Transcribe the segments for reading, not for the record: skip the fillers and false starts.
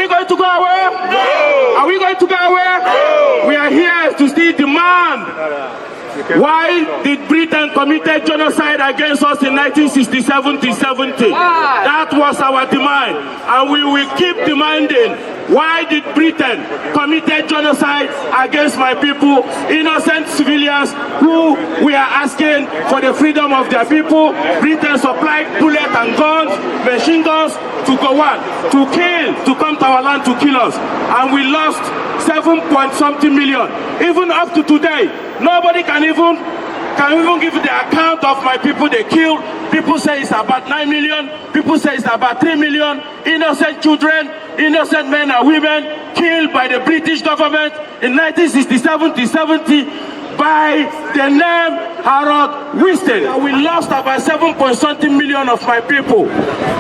we going to go away? No. Are we going to go away? No. We are here to still demand. Why did Britain commit genocide against us in 1967-70? That was our demand, and we will keep demanding. Why did Britain commit genocide against my people, innocent civilians who we are asking for the freedom of their people? Britain supplied bullets and guns, machine guns to go on, to kill, to come to our land to kill us, and we lost 7-point-something million. Even up to today, nobody can even give the account of my people they killed. People say it's about 9 million. People say it's about 3 million. Innocent children, innocent men and women killed by the British government in 1967-70 by the name Harold Winston. We lost about 7-point-something million of my people.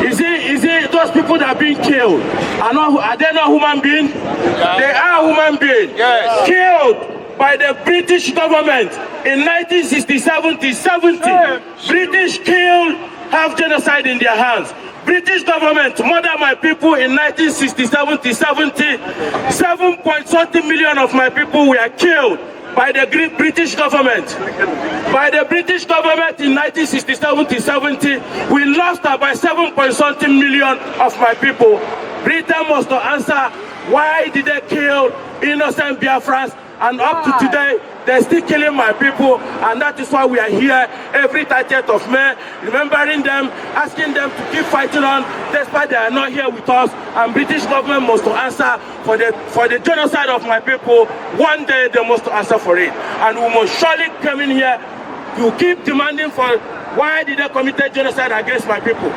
Is it those people that are being killed? Are they not human beings? They are human beings. Yes. Killed by the British government in 1967-70. British killed, have genocide in their hands. British government murdered my people in 1967-70. 7-point-something million of my people were killed by the British government. By the British government in 1967-70, we lost about 7-point-something million of my people. Britain must answer, why did they kill innocent Biafrans? And up to today, they're still killing my people, and that is why we are here every 30th of May, remembering them, asking them to keep fighting on, despite they are not here with us. And British government must answer for the genocide of my people. One day they must answer for it, and we must surely come in here to keep demanding for why did they commit genocide against my people.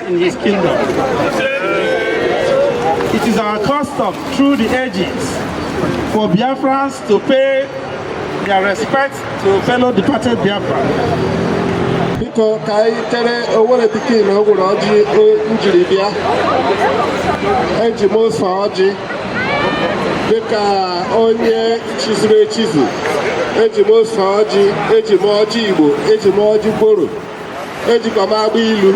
In his kingdom. It is our custom through the ages for Biafrans to pay their respect to fellow departed Biafrans. Biko kai tere owere pikin ogworo oji njiri bia eji mosa oji dịka onye chizuru echizu eji mosa oji eji mo oji Igbo eji mo oji gboro eji koma agba ilu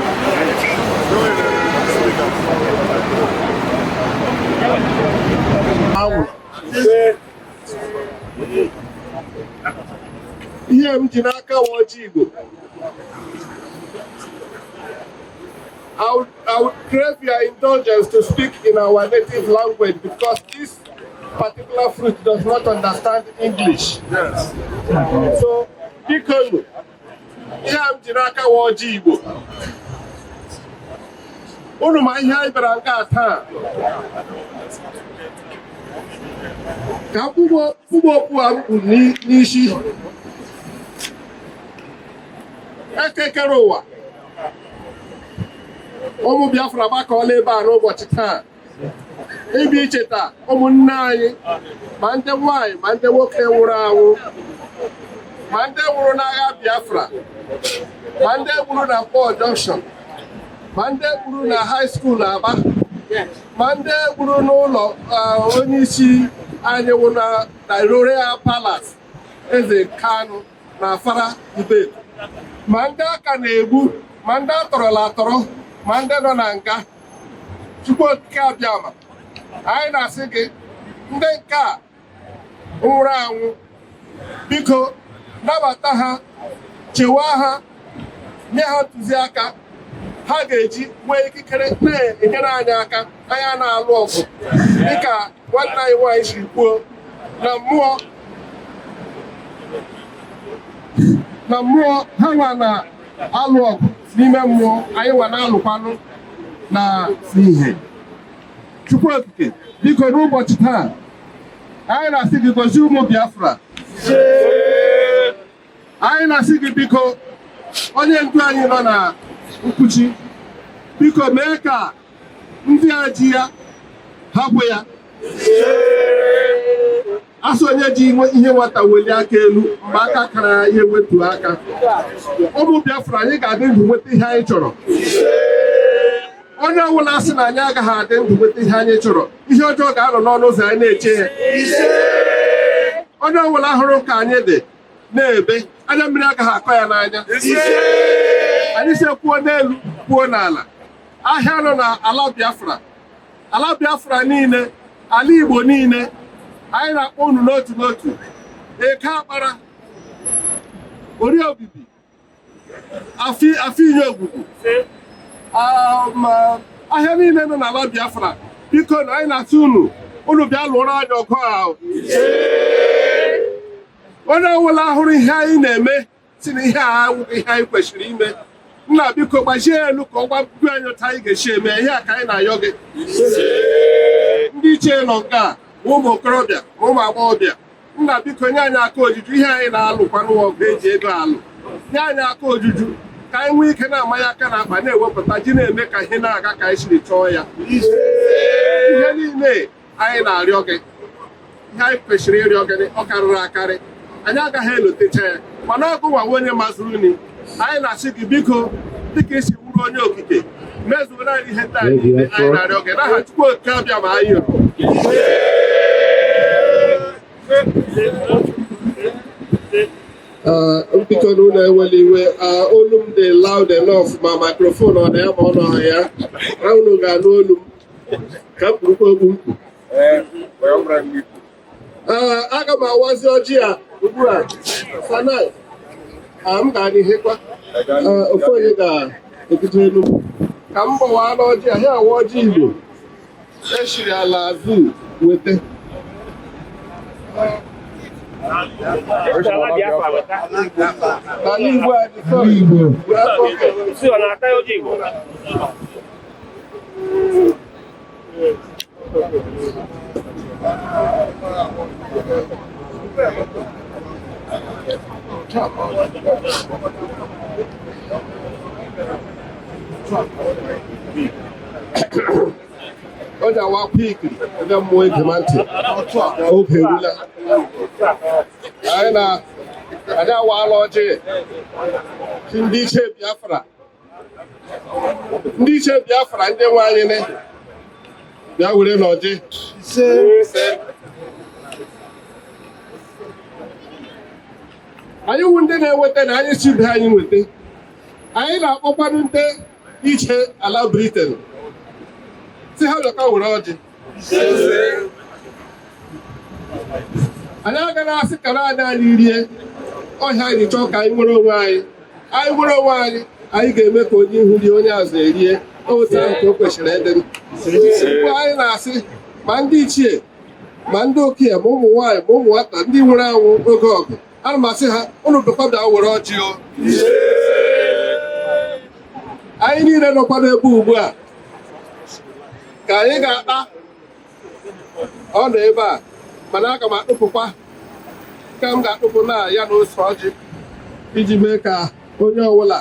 ihe m ji n'aka oji Igbo. I would crave your indulgence to speak in our native language because this particular fruit does not understand English. Yes. So, because ihe m ji n'aka oji Igbo. Unu ma ihe anyị bịara nke a taa ka kwụgbọ okwu a mkpu n'isi ekekere ụwa ụmụ Biafra gbakọọla ebe a n'ụbọchị taa ịbịa icheta ụmụnne anyị ma ndị nwanyị ma ndị nwoke nwụrụ anwụ ma ndị nwụrụ n'agha Biafra ma ndị nwụrụ na Port Junction ma ndị gburu na high school Aba ma ndị gburu n'ụlọ onye isi anyị wụ na Royal Palace Eze Kanu na Afara Ibe ma ndị aka na-egbu ma ndị atọrọla atọrọ ma ndị nọ na nga Chukwu okike abịama anyị na-asị gị ndị nke a nwụrụ anwụ biko nabata ha chewa ha nye ha ntụziaka ha ga-eji nwee ikikere na-enyere anyị aka anyị na-alụ ọgụ dịka nwanne anyị nwaanyị si kwuo na mmụọ ha nwa na-alụ ọgụ n'ime mmụọ anyị nwa na-alụkwanụ na n'ihe Chukwu okike biko n'ụbọchị taa anyị na-asị gị gozie ụmụ Biafra. Anyị na-asị gị biko onye ndu anyị nọ na nkwuchi biko mee ka ndị a ji ya hapụ ya. Asị onye ji ihe nwata welie aka elu mgbe aka kara ya ihe wetuo aka. Ụmụ Biafra anyị ga-adị ndụ nweta ihe anyị chọrọ. Onye ọbụla asị na anyị agaghị adị ndụ nweta ihe anyị chọrọ, ihe ọjọọ ga-anọ n'ọnụ ụzọ anyị na-eche ya. Onye ọbụla hụrụ ka anyị dị na-ebe anya mmiri agaghị akọ ya n'anya. Anyị si kwuo n'elu kwuo n'ala. Ahịa nọ na ala Biafra niile, ala Igbo niile, anyị na-akpọ unu n'otu n'otu. Eke Akpara, Ori Obibi, Afinye Ogwugwu, ahịa niile nọ n'ala Biafra, biko na anyị na-asị unu bịa lụọrọ anyị ọgụ ahụ. Onye ọbụla hụrụ ihe anyị na-eme si na ihe a awụghị ihe anyị kwesịrị ime, nna biko gbajie elu ka ọ gwagbu anyị otu anyị ga-esi eme ihe a ka anyị na-ayọ gị. Ndị ichie nọ nke a, ụmụ okorobịa ma ụmụ agbọghọbịa, nna biko nye anyị aka ojuju ihe anyị na-alụkwa n'ọgụ eji ego alụ. Nye anyị aka ojuju ka anyị nwee ike na-amanye aka na akpa na-ewepụta ji na-eme ka ihe na-aga ka anyị siri chọọ ya. Ihe niile anyị na-arịọ gị, ihe anyị kwesịrị ịrịọ gị ọ karịrị akarị, anyị agaghị elotecha ya mana ọgụ nwa onye mazụrụ ni. Anyị na-asị gị biko dịka isi wuru onye okike mezuo naanị ihe ndị anyị na-arịọ gị n'aha Chukwu okike abịa ma anyị biko na ụlọ ewela iwe. Olu m dị loud enough ma microphone ọ na ya ma ọ nọ ya unu ga-anụ olu m ka m kpurukwa okpu mkpu. Aga m awazi ọjị a ugbu a Sanai m ga-adịghịkwa ofe onye ga-ebido elu ka m gbawaa n'ọjị a. Ya awa ọjị Igbo eshiri ala azụ weta. N'ala Igbo ọ ga-awakwa ikiri ebe mmụọ ege ma ntị oge erula. Anyị awaala ọjị ndị ichie Biafra, ndị nwe anyị bịa were n'ọjị. Anyị wụ ndị na-eweta na anyị si be anyị nweta. Anyị na-akpọkwanụ ndị iche ala Britain si ha bịakwa were ọjị. Anyị agaghị asị ka naanị anyị rie ọhịa anyị chọọ ka anyị nwere onwe anyị. Anyị nwere onwe anyị, anyị ga-eme ka onye ihu rie onye azụ erie otu ahụ ka o kwesịrị ịdị. Mgbe anyị na-asị ma ndị ichie ma ndị okenye ma ụmụ nwaanyị ma ụmụ nwata ndị nwere anwụ oge ọgụ, ana m asị ha unu bịakwa bịa were ọjị o. Anyị niile nọkwa n'ebe ugbu a ka anyị ga-akpa ọ nọ ebe a, mana aga m akpụpụkwa ka m ga-akpụpụ na ya na ose ọjị iji mee ka onye ọbụla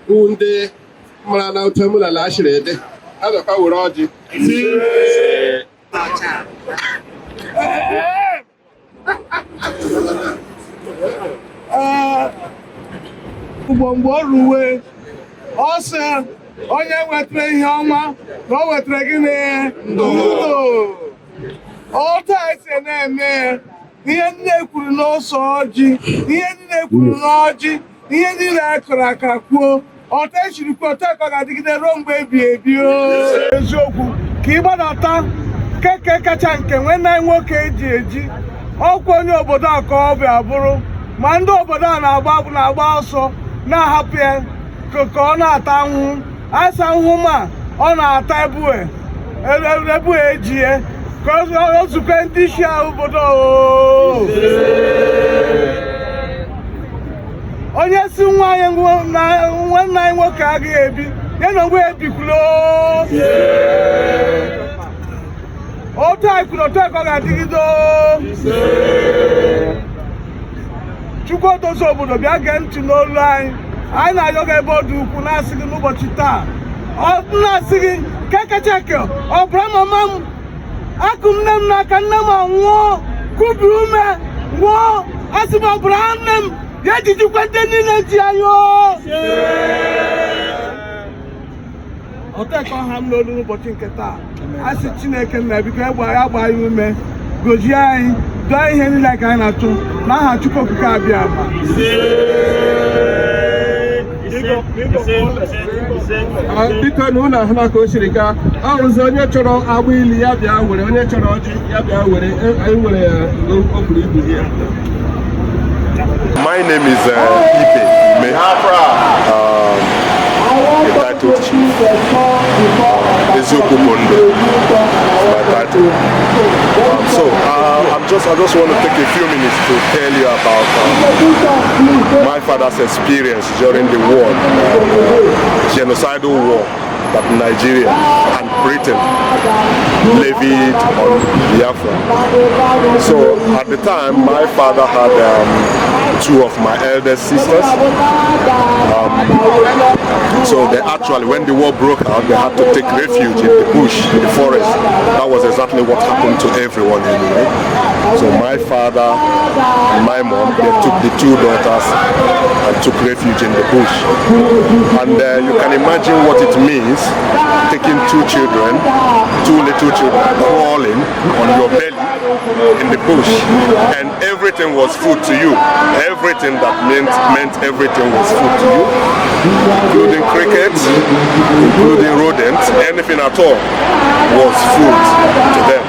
bụ ndị mara na otu emenala ashịrị ede abịakwa were ọjị. Mgbe o ruwe ọ sị onye wetara ihe ọma na o wetara gịnị ndụ. Otu anyị si na-eme ihe niile kwuru n'ose ọjị, ihe niile kwuru n'ọjị, ihe niile akọrọ aka kwuo ọta echiri kwuo otu ka ọ ga-adịgide ruo mgbe ebighị ebi. Eziokwu ka ị gbadata keke kacha nke nwanne anyị nwoke eji ọkwa onye obodo a ka ọ bịa bụrụ, ma ndị obodo a na-agba ọsọ na-ahapụ ya ka ọ na-ata ahụhụ. Asa ahụhụ ma ọ na-ata ebu ejie ka o zukwe ndị isi obodo. Onye si nwanne anyị nwoke agaghị ebi ya na onwe ebikwulo. otu anyị kwuru otu ego ga-adịgide. Chukwu odozi obodo bịa gee ntị n'olu anyị. Anyị na-ayọ gị ebe ọ dị ukwu na-asị gị n'ụbọchị taa. Ọ na-asị gị kekecheke ọ bụra mama m akụ nne m n'aka nne m anwụọ kubi ume nwụọ asị m ọ bụra nne m ya ejijikwa ndị niile ji anyị oteka ọha m n'olu n'ụbọchị nke taa. Asị Chineke nna biko ya gbaa anyị ume gozie anyị dọọ ihe niile ka anyị na-achụ n'aha Chukwu okike abịa ama. Biko na ụlọ ahụ na ka o siri gaa ọrụzi onye chọrọ agba ili ya bịa were, onye chọrọ ọjị ya bịa were, anyị nwere ya o buru ibu ya. My name is Ibe Ime, entitled Chief. Eziokwu Bondo is my title. I just want to take a few minutes to tell you about my father's experience during the war, genocidal war that Nigeria and Britain levied on Biafra. So at the time, my father had two of my eldest sisters. So they actually, when the war broke out, they had to take refuge in the bush, in the forest. That was exactly what happened to everyone anyway. So my father and my mom, they took the two daughters and took refuge in the bush. And you can imagine what it means, taking two little children, crawling on your belly in the bush, and everything was food to you. Everything that meant everything was food to you, including crickets, including rodents, anything at all was food to them,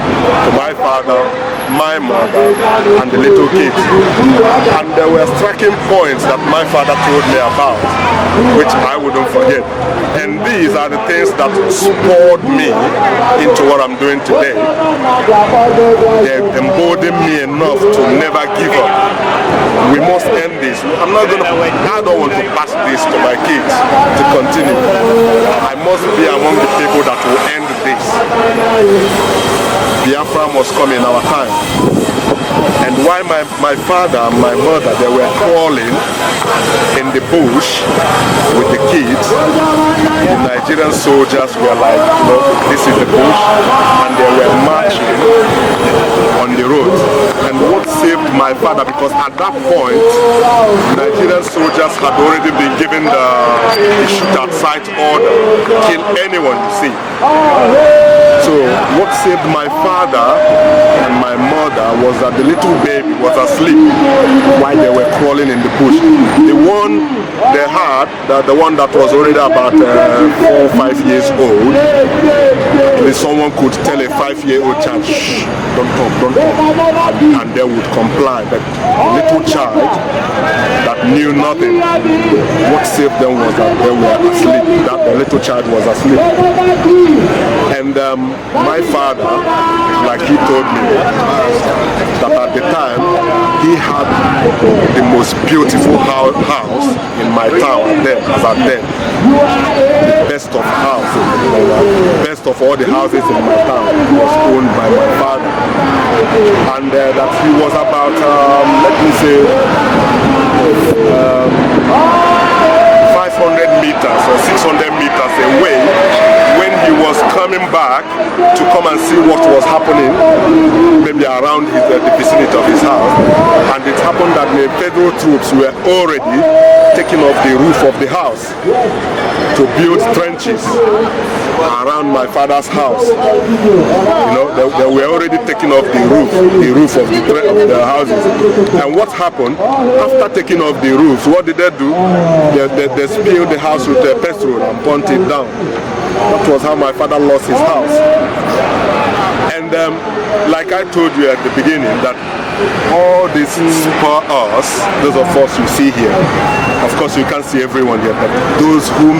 to my father, my mother, and the little kids. And there were striking points that my father told me about, which I wouldn't forget. And these are the things that spurred me into what I'm doing today. They emboldened me enough to never give up. We must end this. I don't want to pass this to my kids to continue. I must be among the people that will end this. Biafra must come in our time. And while my father and my mother, they were crawling in the bush with the kids, the Nigerian soldiers were like, look, this is the bush, and they were marching on the road. And what saved my father, because at that point, Nigerian soldiers had already been given the shoot at sight order, kill anyone you see. So what saved my father and my mother was that the little baby was asleep while they were crawling in the bush. The one they had, the one that was already about 4 or 5 years old, if someone could tell a 5-year-old child, shh, don't talk, and they would comply. But the little child that knew nothing, what saved them was that they were asleep, that the little child was asleep. And my father, like he told me, that at the time he had the most beautiful house in my town then, as at then. The best of houses, best of all the houses in my town was owned by my father. And that he was about, let me say, 500 meters or 600 meters away when he was coming back to come and see what was happening, maybe around the vicinity of his house. And it happened that the federal troops were already taking off the roof of the house to build trenches around my father's house. You know, they were already taking off the roof of the houses. And what happened after taking off the roofs? What did they do? They spilled the house with petrol and burnt it down. That was how my father lost his house. And like I told you at the beginning, that all this spur us, those of us you see here, of course you can't see everyone here, but those who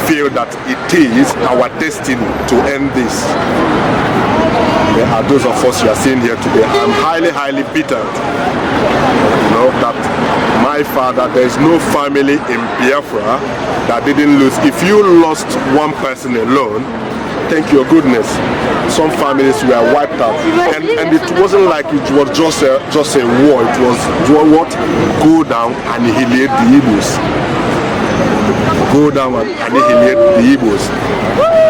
feel that it is our destiny to end this, there are those of us you are seeing here today. I'm highly bitter, you know, that my father, there is no family in Biafra that didn't lose. If you lost one person alone, thank your goodness, some families were wiped out. And it wasn't like it was just a war. It was what? Go down and annihilate the Igbos. Go down and annihilate the Igbos.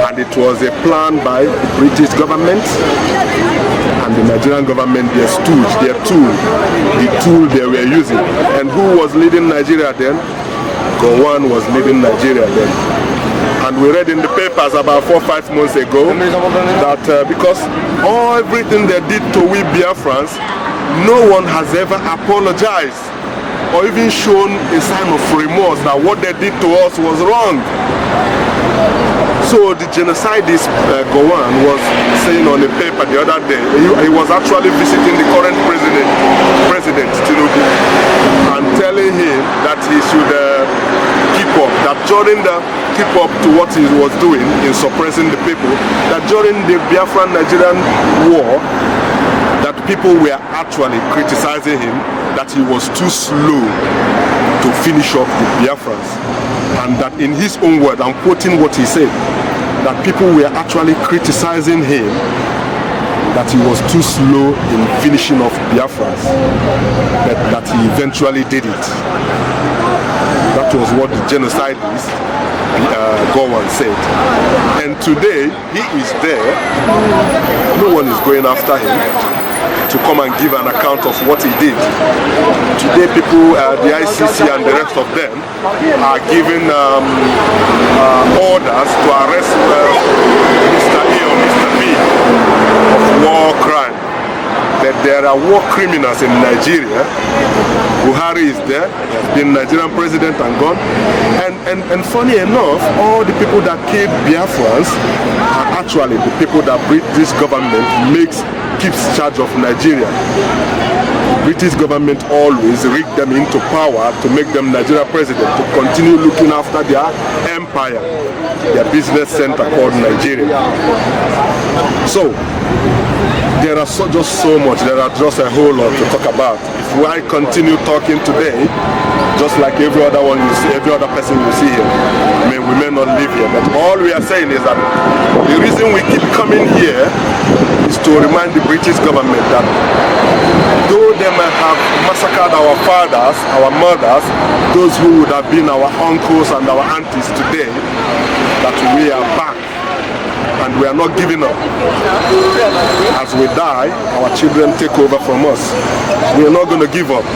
And it was a plan by the British government and the Nigerian government, their tool, the tool they were using. And who was leading Nigeria then? Gowon was leading Nigeria then. And we read in the papers about 4 or 5 months ago that because everything they did to we Biafrans, no one has ever apologized or even shown a sign of remorse that what they did to us was wrong. So the genocidist Gowon was saying on a paper the other day, he was actually visiting the current president Tinubu, and telling him that he should keep up, that during the keep up to what he was doing in suppressing the people, that during the Biafran-Nigerian war, that people were actually criticizing him, that he was too slow to finish up the Biafrans, and that in his own word, I'm quoting what he said, that people were actually criticizing him that he was too slow in finishing off Biafrans, but that he eventually did it. That was what the genocidist Gowon said. And today, he is there. No one is going after him to come and give an account of what he did. Today, people, the ICC and the rest of them are giving orders to arrest Mr. A or Mr. B of war crime. That there are war criminals in Nigeria. Buhari is there, he has been Nigerian president and gone. And funny enough, all the people that killed Biafrans are actually the people that British government keeps charge of Nigeria. British government always rig them into power to make them Nigeria president, to continue looking after their empire, their business center called Nigeria. So there are just so much, there are just a whole lot to talk about. If I continue talking today, just like every other one you see, every other person you see here, we may not live here, but all we are saying is that the reason we keep coming here is to remind the British government that though they may have massacred our fathers, our mothers, those who would have been our uncles and our aunties today, that we are back. And we are not giving up. As we die, our children take over from us. We are not going to give up.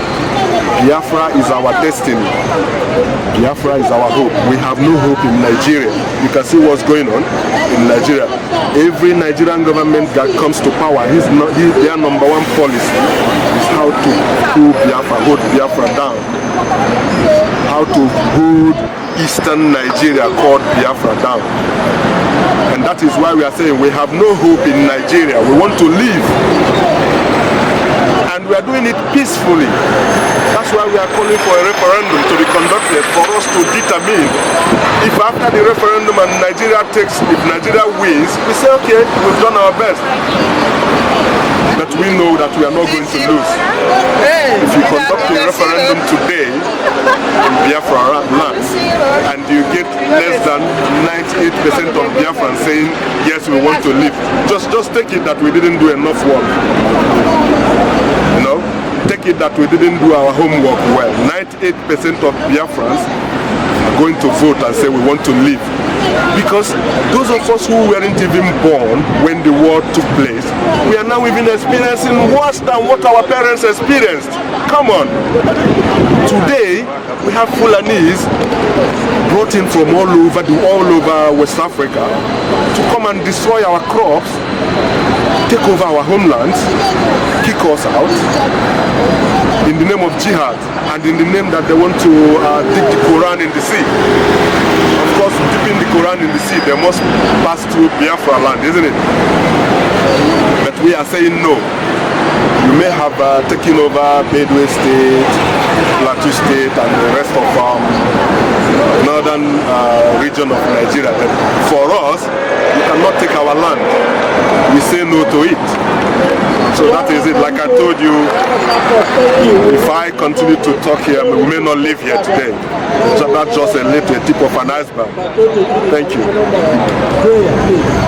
Biafra is our destiny. Biafra is our hope. We have no hope in Nigeria. You can see what's going on in Nigeria. Every Nigerian government that comes to power, their number one policy is how to hold Biafra down. How to hold eastern Nigeria called Biafra down. And that is why we are saying we have no hope in Nigeria. We want to leave. And we are doing it peacefully. That's why we are calling for a referendum to be conducted for us to determine if after the referendum and if Nigeria wins, we say, okay, we've done our best. But we know that we are not going to lose. If you conduct a referendum today in Biafra land and you get less than 98% of Biafrans saying yes, we want to live, just take it that we didn't do enough work. You know, take it that we didn't do our homework well. 98% of Biafrans are going to vote and say we want to live. Because those of us who weren't even born when the war took place, we are now even experiencing worse than what our parents experienced. Come on. Today, we have Fulanis brought in from all over West Africa to come and destroy our crops, take over our homelands, kick us out in the name of jihad and in the name that they want to dip the Quran in the sea. Of course, dipping the Quran in the sea, they must pass through Biafra land, isn't it? But we are saying no. You may have taken over Bedouin State, Plateau State, and the rest of northern region of Nigeria. But for us, we cannot take our land. We say no to it. So that is it. Like I told you, if I continue to talk here, we may not live here today. So that's just a little tip of an iceberg. Thank you.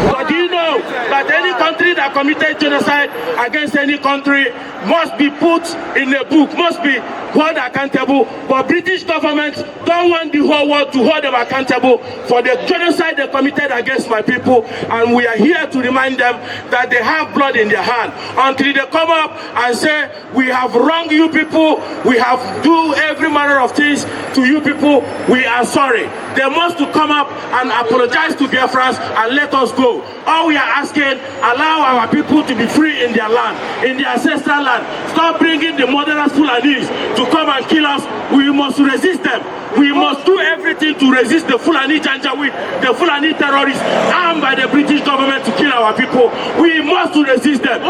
But do you know that any country that committed genocide against any country must be put in a book, must be held accountable? But British government don't want the whole world to hold them accountable for the genocide they committed against my people. And we are here to remind them that they have blood in their hand. Until they come up and say, we have wronged you people, we have do every manner of things to you people, we are sorry. They must to come up and apologize to Biafrans and let us go. All we are asking, allow our people to be free in their land, in their ancestral land. Stop bringing the murderous Fulanis to come and kill us. We must resist them. We must do everything to resist the Fulani Janjaweed, the Fulani terrorists armed by the British government to kill our people. We must resist them.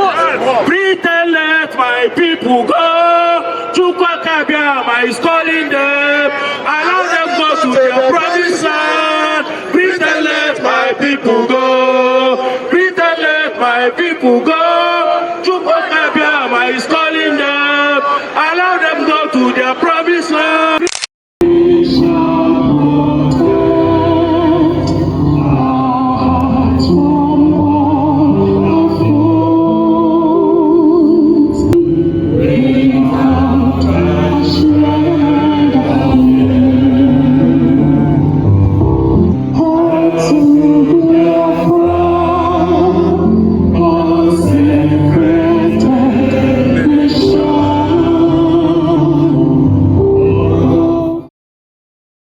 Britain, let my people go. Chukwakabiama is calling them. Allow them go to their promised land. Britain, let my people go. Britain, let my people go.